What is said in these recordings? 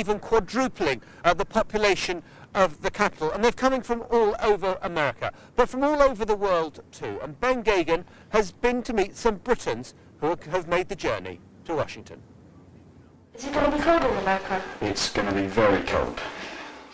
even quadrupling the population of the capital, and they're coming from all over America, but from all over the world too. And Ben Geoghegan has been to meet some Britons who have made the journey to Washington. Is it going to be cold in America? It's going to be very cold.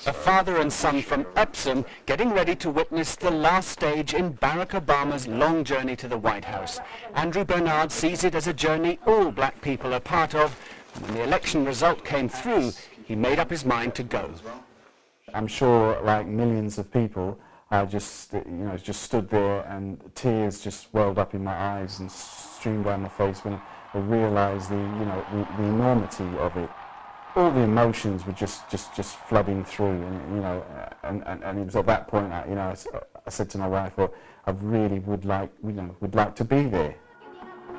A father and son from Epsom getting ready to witness the last stage in Barack Obama's long journey to the White House. Andrew Bernard sees it as a journey all black people are part of. When the election result came through, he made up his mind to go. I'm sure, like millions of people, I just stood there and tears just welled up in my eyes and streamed down my face when I realised the enormity of it. All the emotions were just flooding through, and it was at that point that, I said to my wife, well, I really would like to be there.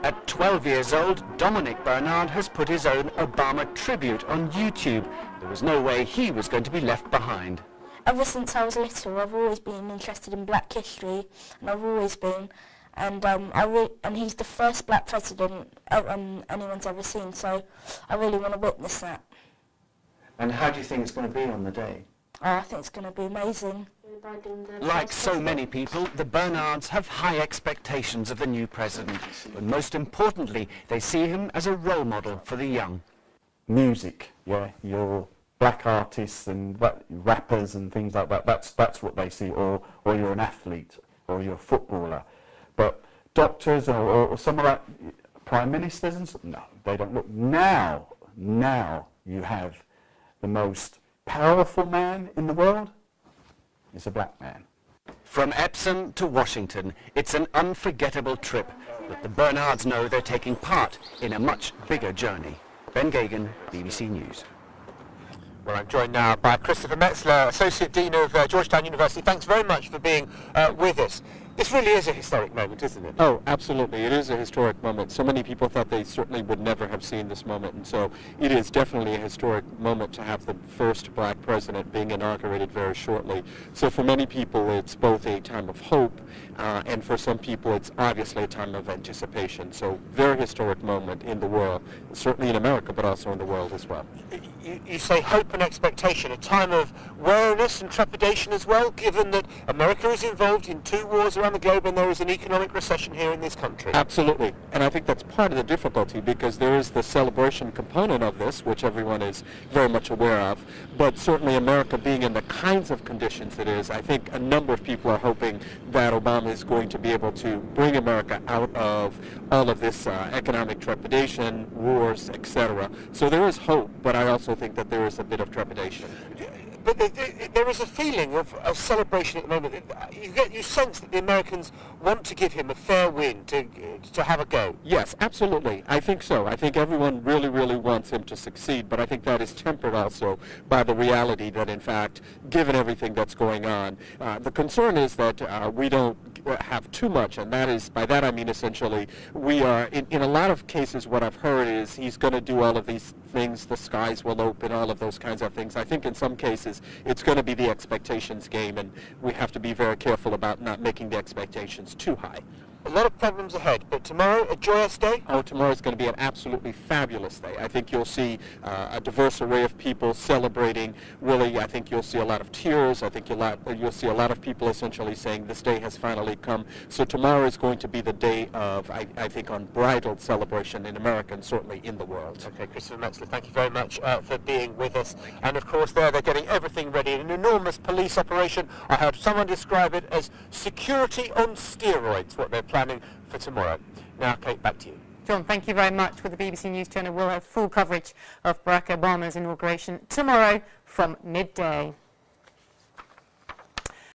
At 12 years old, Dominic Bernard has put his own Obama tribute on YouTube. There was no way he was going to be left behind. Ever since I was little, I've always been interested in black history, and I've always been, and he's the first black president anyone's ever seen, so I really want to witness that. And how do you think it's going to be on the day? Oh, I think it's going to be amazing. Like so many people, the Bernards have high expectations of the new president, but most importantly, they see him as a role model for the young. Music, yeah, your black artists and rappers and things like that, that's what they see, or you're an athlete, or you're a footballer. But doctors or some of that, prime ministers, and no, they don't look. Now you have the most powerful man in the world is a black man. From Epsom to Washington, it's an unforgettable trip, but the Bernards know they're taking part in a much bigger journey. Ben Geoghegan, BBC News. Well, I'm joined now by Christopher Metzler, Associate Dean of Georgetown University. Thanks very much for being with us. This really is a historic moment, isn't it? Oh, absolutely. It is a historic moment. So many people thought they certainly would never have seen this moment, and so it is definitely a historic moment to have the first black president being inaugurated very shortly. So for many people, it's both a time of hope, and for some people, it's obviously a time of anticipation. So very historic moment in the world, certainly in America, but also in the world as well. You say hope and expectation, a time of wariness and trepidation as well, given that America is involved in 2 wars around the globe and there is an economic recession here in this country. Absolutely, and I think that's part of the difficulty, because there is the celebration component of this, which everyone is very much aware of, but certainly America being in the kinds of conditions it is, I think a number of people are hoping that Obama is going to be able to bring America out of all of this economic trepidation, wars, etc. So there is hope, but I also think that there is a bit of trepidation. But there is a feeling of celebration at the moment. You sense that the Americans want to give him a fair win, to have a go. Yes, absolutely. I think so. I think everyone really, really wants him to succeed, but I think that is tempered also by the reality that, in fact, given everything that's going on, the concern is that we don't have too much, and that is, by that I mean essentially, we are, in a lot of cases what I've heard is he's going to do all of these things, the skies will open, all of those kinds of things. I think in some cases it's going to be the expectations game, and we have to be very careful about not making the expectations too high. A lot of problems ahead, but tomorrow, a joyous day? Oh, tomorrow is going to be an absolutely fabulous day. I think you'll see a diverse array of people celebrating. Really, I think you'll see a lot of tears. I think you'll see a lot of people essentially saying this day has finally come. So tomorrow is going to be the day of, I think, unbridled celebration in America and certainly in the world. Okay, Christopher Metzler, thank you very much for being with us. And of course, they're getting everything ready. An enormous police operation. I heard someone describe it as security on steroids, what they're planning for tomorrow. Now, Kate, back to you. John, thank you very much. With the BBC News Channel, we'll have full coverage of Barack Obama's inauguration tomorrow from midday.